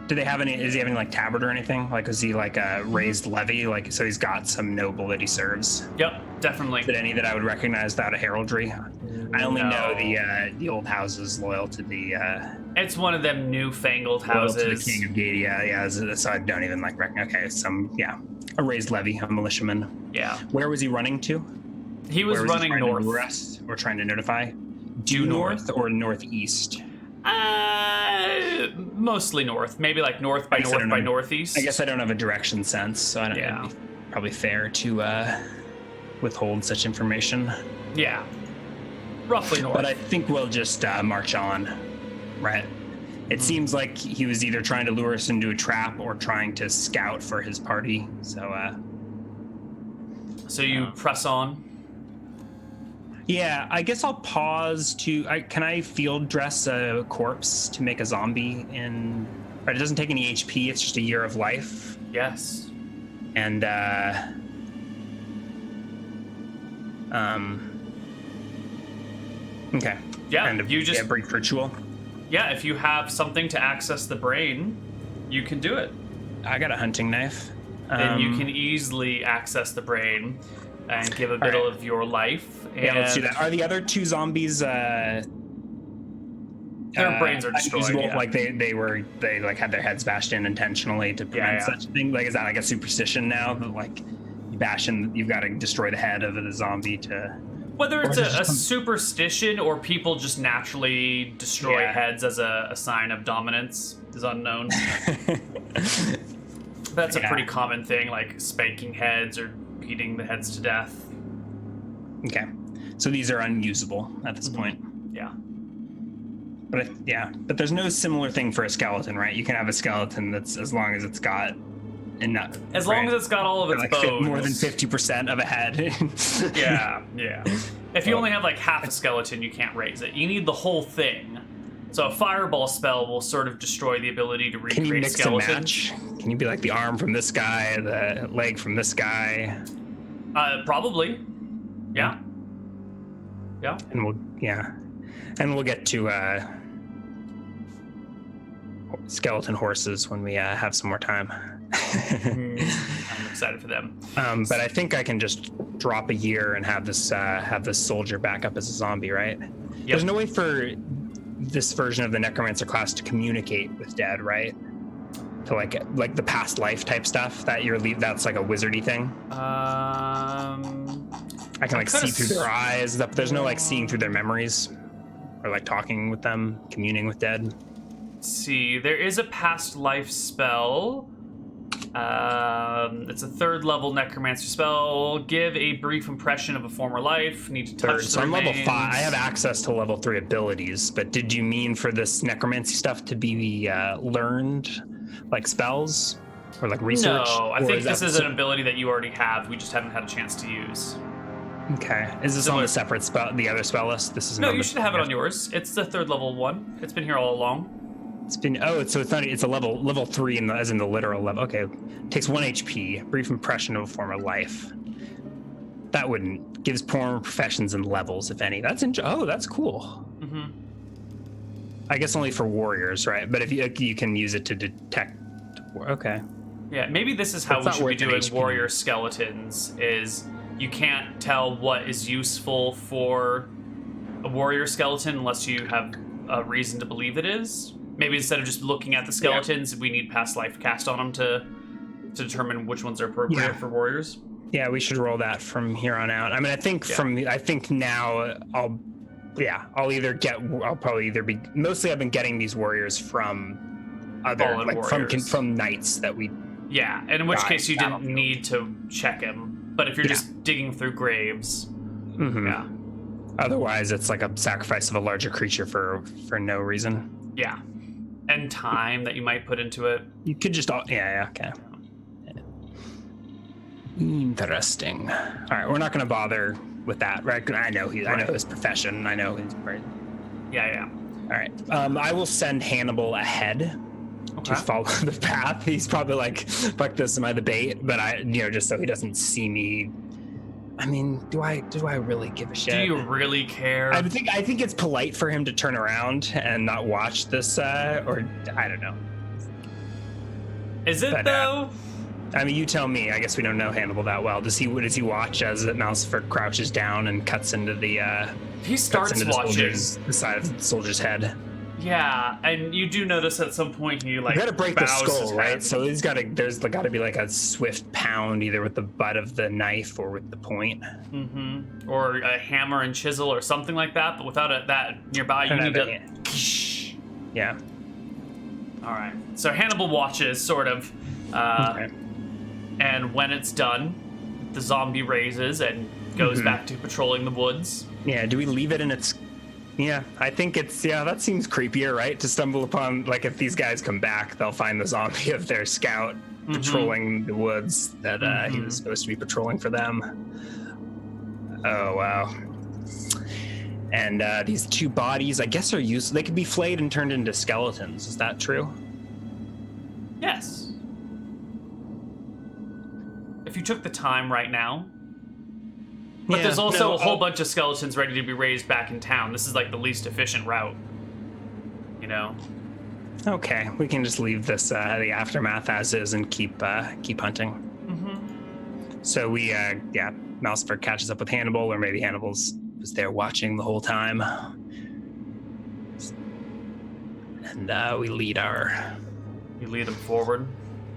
Do they have any? Is he having like tabard or anything? Like, is he like a raised levy? Like, so he's got some noble that he serves. Yep, definitely. Is there any that I would recognize without a heraldry? I only know the old houses loyal to the. It's one of them newfangled houses. Loyal to the King of Gadia, yeah. So I don't even like recognize. Okay, a raised levy, a militiaman. Yeah. Where was he running to? He was running north. Or trying to notify? Due north or northeast? Mostly north. Maybe like north by northeast. I guess I don't have a direction sense, so I don't. Yeah. It'd be probably fair to withhold such information. Yeah. Roughly north. But I think we'll just march on, right? It seems like he was either trying to lure us into a trap or trying to scout for his party. So you press on. Yeah, I guess I'll pause to. Can I field dress a corpse to make a zombie in? Right, it doesn't take any HP. It's just a year of life. Yes. And okay. Yeah. And a brief ritual. Yeah, if you have something to access the brain, you can do it. I got a hunting knife. Then you can easily access the brain and give a bit of your life. Yeah, let's do that. Are the other two zombies their brains are destroyed? Unusable? Yeah. Like they like had their heads bashed in intentionally to prevent such a thing? Like, is that like a superstition now that like you bash in, you've got to destroy the head of the zombie to? Whether it's a superstition or people just naturally destroy heads as a sign of dominance is unknown. That's a pretty common thing, like spanking heads or beating the heads to death. Okay, so these are unusable at this point. Yeah. But there's no similar thing for a skeleton, right? You can have a skeleton that's as long as it's got enough. As long as it's got all of its bones. More than 50% of a head. Yeah. If you only have like half a skeleton, you can't raise it. You need the whole thing. So a fireball spell will sort of destroy the ability to recreate Can you mix skeletons. and match? Can you be like the arm from this guy, the leg from this guy? Probably. Yeah. And we'll get to skeleton horses when we have some more time. I'm excited for them. But I think I can just drop a year and have this soldier back up as a zombie, right? Yep. There's no way for this version of the necromancer class to communicate with dead, right? To like the past life type stuff that that's like a wizardy thing. I can like see through their eyes. There's no like seeing through their memories or like talking with them, communing with dead. Let's see, there is a past life spell. It's a 3rd level necromancer spell. Give a brief impression of a former life. Need to touch so I'm level 5. I have access to level 3 abilities, but did you mean for this necromancy stuff to be the learned like spells or like research? No, I think this is an ability that you already have. We just haven't had a chance to use. Okay. Is this on a separate spell, the other spell list? This is no, you should have it on yours. It's the 3rd level one. It's been here all along. So it's not. It's a level 3 as in the literal level. Okay, takes 1 HP. Brief impression of a former life. That wouldn't gives former professions and levels, if any. That's that's cool. Mm-hmm. I guess only for warriors, right? But if you can use it to detect. Okay. Yeah, maybe this is how we should be doing warrior skeletons. Is you can't tell what is useful for a warrior skeleton unless you have a reason to believe it is. Maybe instead of just looking at the skeletons, we need past life cast on them to determine which ones are appropriate for warriors. Yeah, we should roll that from here on out. I mean, I think now I'll probably either be, mostly I've been getting these warriors from other, Fallen like warriors. from knights that we. Yeah, and in which case you didn't battlefield. need to check him. But if you're just digging through graves, yeah. Otherwise, it's like a sacrifice of a larger creature for no reason. Yeah. And time that you might put into it. You could just, okay. Interesting. All right, we're not going to bother with that, right? I know his profession. I know his. Right. Yeah. All right. I will send Hannibal ahead to follow the path. He's probably like, "Fuck this, am I the bait?" But just so he doesn't see me. I mean, do I really give a shit? Do you really care? I think it's polite for him to turn around and not watch this, or I don't know. Is it though? I mean, you tell me. I guess we don't know Hannibal that well. Does he watch as Malsifer crouches down and cuts into the? He starts watching the side of the soldier's head. Yeah, and you do notice at some point he like. You got to break the bows his skull, head. right? So there's got to be like a swift pound, either with the butt of the knife or with the point. Mm-hmm. Or a hammer and chisel or something like that. But without that nearby, you need to. Yeah. All right. So Hannibal watches, sort of. And when it's done, the zombie raises and goes back to patrolling the woods. Yeah, do we leave it in its... Yeah, I think it's... Yeah, that seems creepier, right? To stumble upon... Like, if these guys come back, they'll find the zombie of their scout patrolling the woods that he was supposed to be patrolling for them. Oh, wow. And these two bodies, I guess, are used... They could be flayed and turned into skeletons. Is that true? Yes. If you took the time right now. But there's also a whole bunch of skeletons ready to be raised back in town. This is like the least efficient route. You know? Okay, we can just leave this the aftermath as is and keep hunting. So we Malsifer catches up with Hannibal, or maybe Hannibal's was there watching the whole time. And we lead You lead them forward.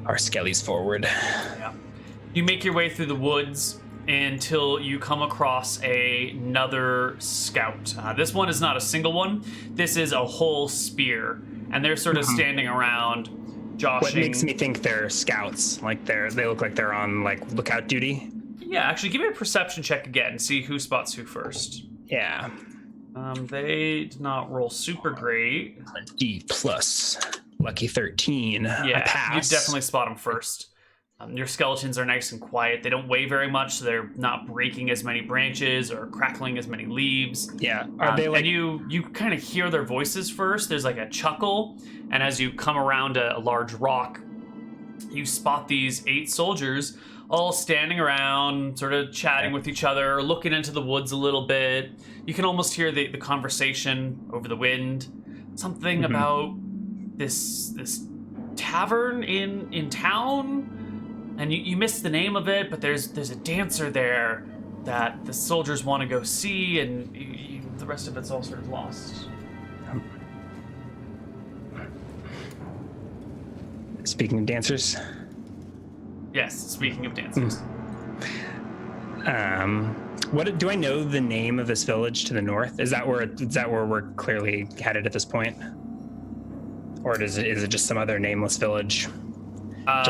Our skellies forward. Yeah. You make your way through the woods until you come across another scout. This one is not a single one. This is a whole spear. And they're sort of standing around, joshing. What makes me think they're scouts? Like they look like they're on like lookout duty? Yeah, actually, give me a perception check again and see who spots who first. Yeah. They did not roll super great. A D plus. Lucky 13. Yeah, a pass. You definitely spot them first. Your skeletons are nice and quiet. They don't weigh very much, so they're not breaking as many branches or crackling as many leaves. Yeah. Are they like... And you kind of hear their voices first. There's like a chuckle, and as you come around a large rock, you spot these 8 soldiers all standing around, sort of chatting with each other, looking into the woods a little bit. You can almost hear the conversation over the wind. Something about this tavern in town. And you missed the name of it, but there's a dancer there that the soldiers want to go see, and the rest of it's all sort of lost. Speaking of dancers. Yes, speaking of dancers. What do I know the name of this village to the north? Is that where we're clearly headed at this point, or is it just some other nameless village? That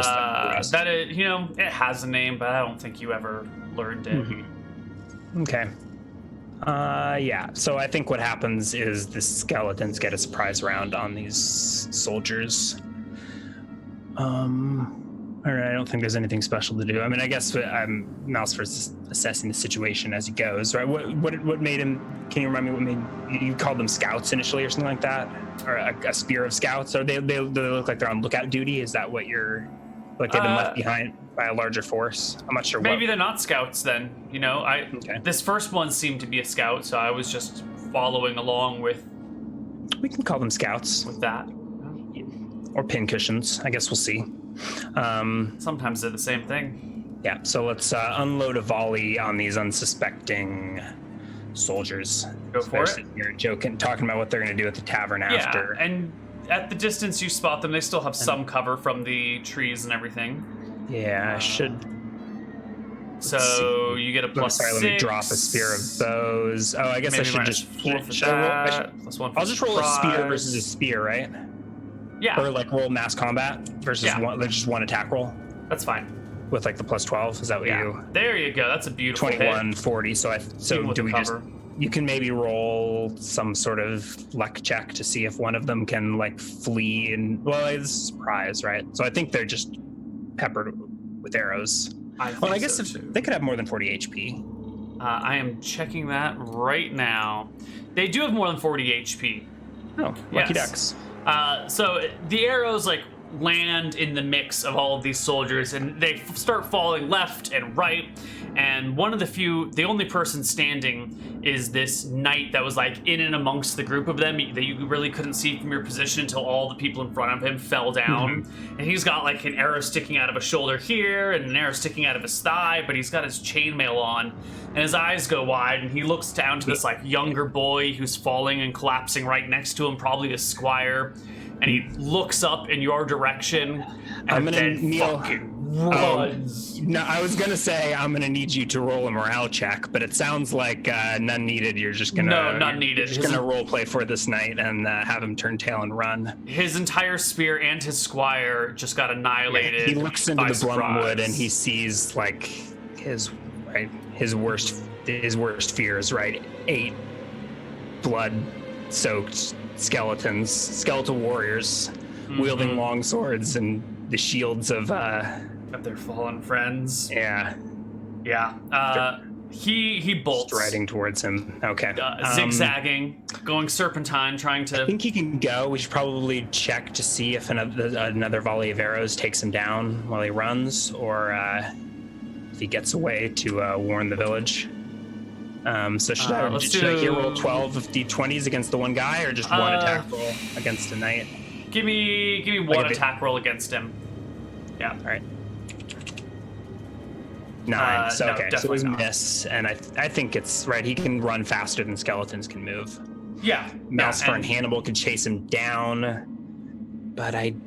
is, it has a name, but I don't think you ever learned it. Okay. Yeah. So I think what happens is the skeletons get a surprise round on these soldiers. All right, I don't think there's anything special to do. I mean, I guess Malsifer's assessing the situation as he goes, right? What made him? Can you remind me what made you called them scouts initially, or something like that, or a spear of scouts? Or they look like they're on lookout duty? Is that what you're like? They've been left behind by a larger force. I'm not sure. Maybe they're not scouts then. This first one seemed to be a scout, so I was just following along with. We can call them scouts. With that. Or pincushions. I guess we'll see. Sometimes they're the same thing. Yeah, so let's unload a volley on these unsuspecting soldiers. Go for it. You're joking, talking about what they're going to do at the tavern after. Yeah, and at the distance you spot them, they still have some cover from the trees and everything. Yeah, I should So you get a plus Sorry, 6. let me drop a spear of bows. Oh, I guess I Maybe should minus just. 4 for Should I that. Plus 1 for I'll just roll a spear surprise. versus a spear, right? Yeah, Or like roll mass combat versus just one attack roll that's fine. with like the plus 12. Is that what Yeah, you? there you go. That's a beautiful 21, hit. 40. So Even with do the we cover. just? You can maybe roll some sort of luck check to see if one of them can like flee and it's a surprise, right? So I think they're just peppered with arrows. I guess so too. they could have more than 40 HP. I am checking that right now. They do have more than 40 HP. Oh, lucky Yes. ducks. So the arrows like land in the mix of all of these soldiers, and they start falling left and right. And the only person standing is this knight that was like in and amongst the group of them that you really couldn't see from your position until all the people in front of him fell down. And he's got like an arrow sticking out of a shoulder here and an arrow sticking out of his thigh, but he's got his chainmail on, and his eyes go wide, and he looks down to this like younger boy who's falling and collapsing right next to him, probably a squire. And he looks up in your direction, and then fucking runs. No, I was gonna say I'm gonna need you to roll a morale check, but it sounds like none needed. You're just gonna none needed. You're just gonna role play for this night and have him turn tail and run. His entire spear and his squire just got annihilated. He looks into by the Blumwood surprise. and he sees like his worst fears. Right, 8 blood-soaked skeletal warriors wielding long swords and the shields of their fallen friends. Yeah. He bolts, striding towards him. Okay. Zigzagging, going serpentine, trying to. I think he can go. We should probably check to see if another volley of arrows takes him down while he runs, or if he gets away to warn the village. So should I roll 12 of d20s against the one guy, or just one attack roll against a knight? Give me one attack roll against him. Yeah. All right. 9. So no, okay, so it was definitely not. miss, and I think it's right. He can run faster than skeletons can move. Yeah. Malsper and Hannibal could chase him down, but And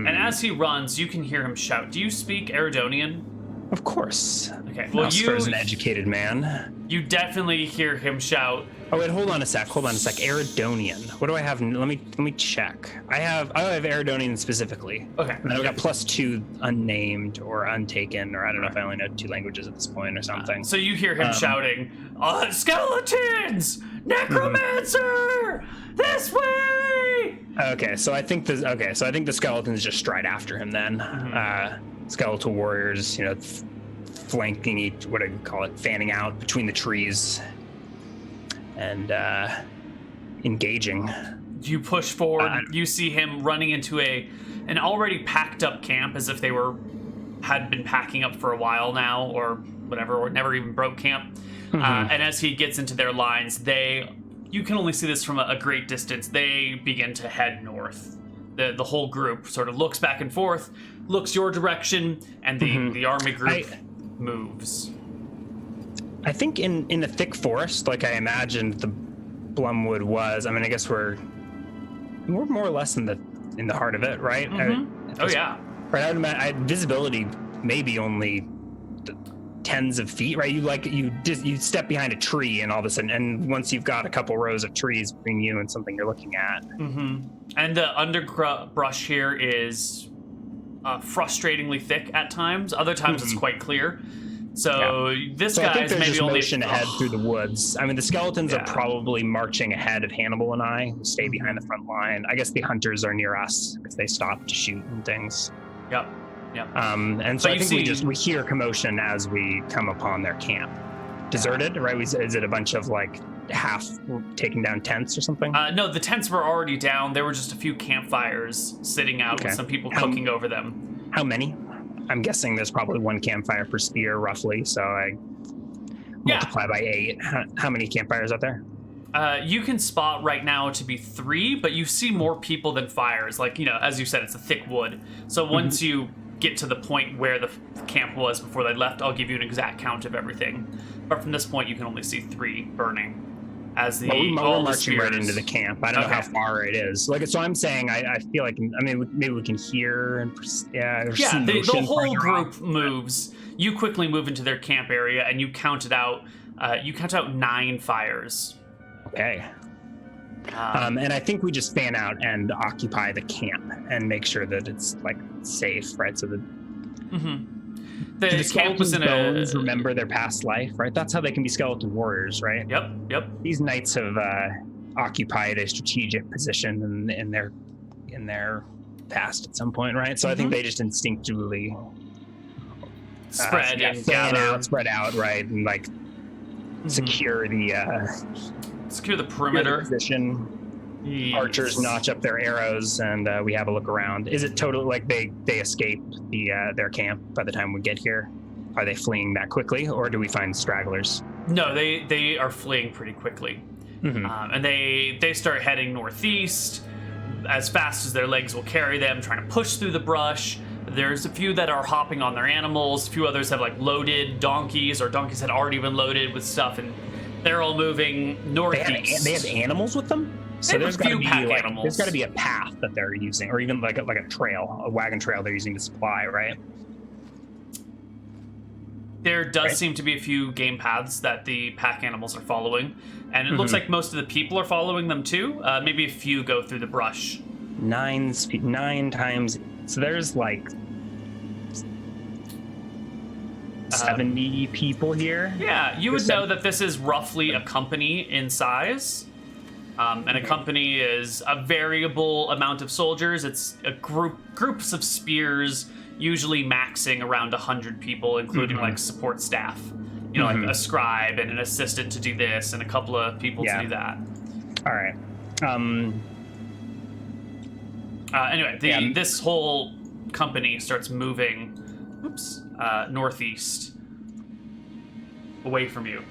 as he runs, you can hear him shout. Do you speak Eridonian? Of course. Okay. Well, Malsper is an educated man. You definitely hear him shout. Oh wait, hold on a sec. Eridonian. What do I have? Let me check. I have Eridonian specifically. Okay. And then I've got +2 unnamed or untaken, or I don't know if I only know 2 languages at this point or something. So you hear him shouting, skeletons! Necromancer! This way! Okay, so I think the skeletons just stride after him then. Skeletal warriors, flanking each, what do you call it, fanning out between the trees and engaging. You push forward. You see him running into an already packed up camp, as if they had been packing up for a while now, or whatever, or never even broke camp. And as he gets into their lines, you can only see this from a great distance. They begin to head north. The whole group sort of looks back and forth, looks your direction, and the army group moves. I think in a thick forest, like I imagined the Blumwood was. I mean, I guess we're more or less in the heart of it, right? Yeah. Right. I would imagine visibility maybe only tens of feet, right? You step behind a tree, and all of a sudden, and once you've got a couple rows of trees between you and something you're looking at. And the underbrush here is frustratingly thick at times. Other times it's quite clear. So this guy is maybe only motion ahead through the woods. I mean, the skeletons are probably marching ahead of Hannibal and I, who stay behind the front line. I guess the hunters are near us because they stop to shoot and things. Yep. And so I think we hear commotion as we come upon their camp. Deserted, right? Is it a bunch of like half taking down tents or something? No, the tents were already down. There were just a few campfires sitting out with some people cooking over them. How many? I'm guessing there's probably 1 campfire per spear, roughly. So I multiply by 8. How many campfires out there? You can spot right now to be 3, but you see more people than fires. Like, as you said, it's a thick wood. So once you get to the point where the camp was before they left, I'll give you an exact count of everything. But from this point, you can only see 3 burning. as the we're all the marching right spears. into the camp. I don't know how far it is. Like, so I'm saying, I feel like, I mean, maybe we can hear and see the whole farther group off. moves. You quickly move into their camp area, and you count it out. You count out 9 fires. Okay. And I think we just fan out and occupy the camp and make sure that it's like safe, right? So that the camp was in bones remember their past life, right? That's how they can be skeleton warriors, right? Yep. These knights have occupied a strategic position in their past at some point, right? So I think they just instinctively spread out, right, and like secure the perimeter position. Yes. Archers notch up their arrows, and we have a look around. Is it totally like they escape their camp by the time we get here? Are they fleeing that quickly, or do we find stragglers? No, they are fleeing pretty quickly, and they start heading northeast as fast as their legs will carry them, trying to push through the brush. There's a few that are hopping on their animals. A few others have like loaded donkeys, or donkeys had already been loaded with stuff, and they're all moving northeast. They have animals with them. So there's got to be there's got to be a path that they're using, or even like a trail, a wagon trail they're using to supply, right? There does seem to be a few game paths that the pack animals are following, and it looks like most of the people are following them too. Maybe a few go through the brush. 9 times. So there's like 70 people here. Yeah, you would know that this is roughly a company in size. And a company is a variable amount of soldiers. It's a groups of spears, usually maxing around 100 people, including like support staff. You know, like a scribe and an assistant to do this, and a couple of people to do that. All right. Anyway, this whole company starts moving, northeast, away from you.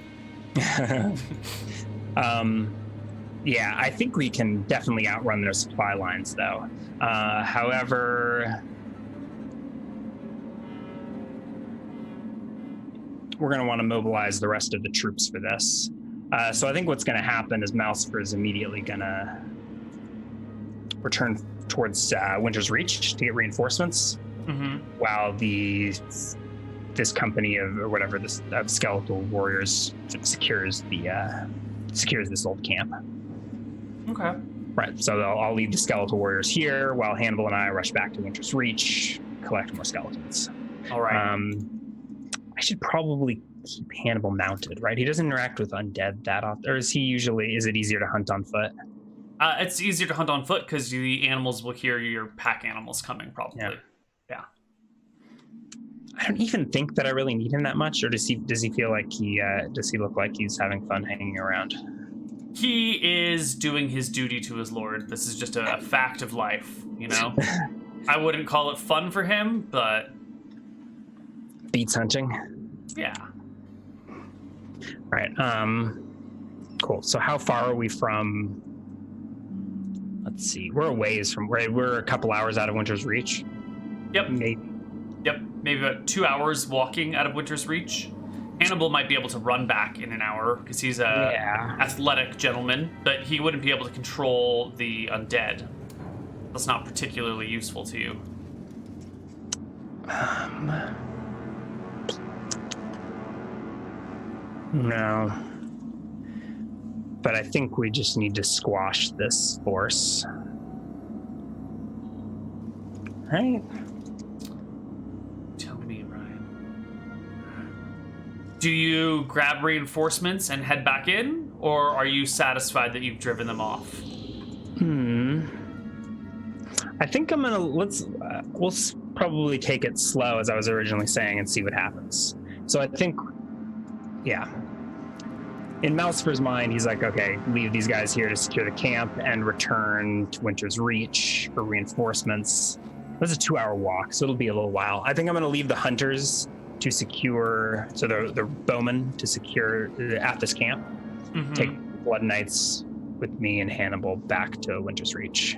Yeah, I think we can definitely outrun their supply lines, though. However, we're going to want to mobilize the rest of the troops for this. So I think what's going to happen is Malcifer is immediately going to return towards Winter's Reach to get reinforcements, while this company of skeletal warriors secures this old camp. Okay. Right, so I'll leave the skeletal warriors here while Hannibal and I rush back to Winter's Reach, collect more skeletons. All right. I should probably keep Hannibal mounted, right? He doesn't interact with undead that often, or is it easier to hunt on foot? It's easier to hunt on foot because the animals will hear your pack animals coming, probably. Yeah. I don't even think that I really need him that much, or does he feel like does he look like he's having fun hanging around? He is doing his duty to his lord. This is just a fact of life, you know? I wouldn't call it fun for him, but... Beats hunting? Yeah. Right, cool. So how far are we from... Let's see, we're a ways from... We're a couple hours out of Winter's Reach? Yep. Maybe about 2 hours walking out of Winter's Reach. Hannibal might be able to run back in an hour because he's a athletic gentleman, but he wouldn't be able to control the undead. That's not particularly useful to you. No. But I think we just need to squash this force. Right? Tell me, Ryan. Do you grab reinforcements and head back in, or are you satisfied that you've driven them off? I think I'm gonna we'll probably take it slow, as I was originally saying, and see what happens. So I think, in Malcifer's mind, he's like, okay, leave these guys here to secure the camp and return to Winter's Reach for reinforcements. That's a 2-hour walk, so it'll be a little while. I think I'm gonna leave the hunters to secure, so the bowmen to secure at this camp. Take Blood Knights with me and Hannibal back to Winter's Reach.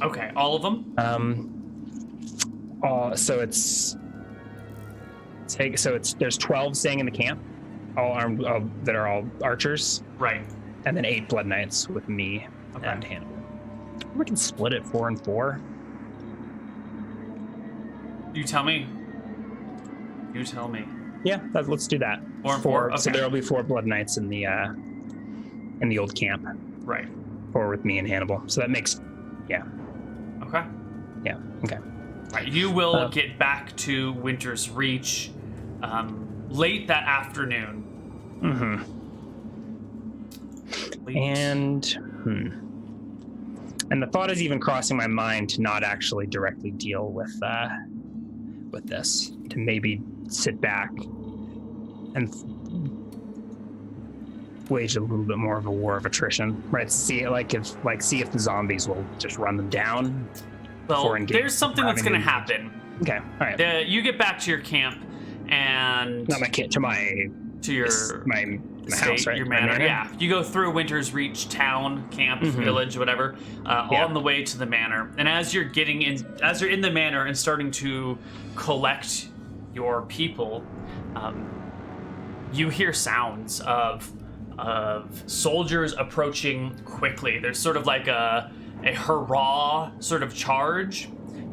Okay, all of them? So there's 12 staying in the camp. all armed, that are all archers, Right. and then 8 blood knights with me and Hannibal. We can split it 4 and 4. You tell me. You tell me. Yeah, let's do that. 4 and 4. Okay. So there'll be 4 blood knights in the old camp. Right. 4 with me and Hannibal. So that makes, yeah. Okay. Yeah. Okay. Right. You will get back to Winter's Reach late that afternoon. Mm-hmm. And the thought is even crossing my mind to not actually directly deal with this, to maybe sit back and wage a little bit more of a war of attrition, right? See if the zombies will just run them down. Well, there's something that's going to happen. Okay, all right. You get back to your camp and not my kit, to my house, right? Your manor. Yeah, you go through Winter's Reach town, camp, village, whatever, on the way to the manor. And as you're in the manor and starting to collect your people, you hear sounds of soldiers approaching quickly. There's sort of like a hurrah sort of charge,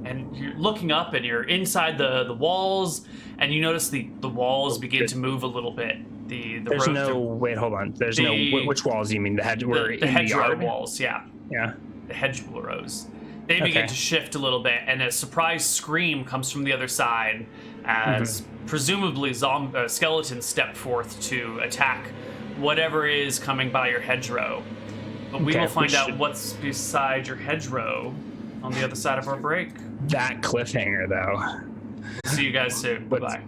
and you're looking up and you're inside the walls, and you notice the walls begin to move a little bit. There's no wait, hold on. There's no which walls do you mean? The hedgerow walls, yeah. Yeah. The hedgerows. They begin to shift a little bit, and a surprise scream comes from the other side as presumably skeletons step forth to attack whatever is coming by your hedgerow. But we will find out what's beside your hedgerow on the other side of our break. That cliffhanger, though. See you guys soon. Bye-bye.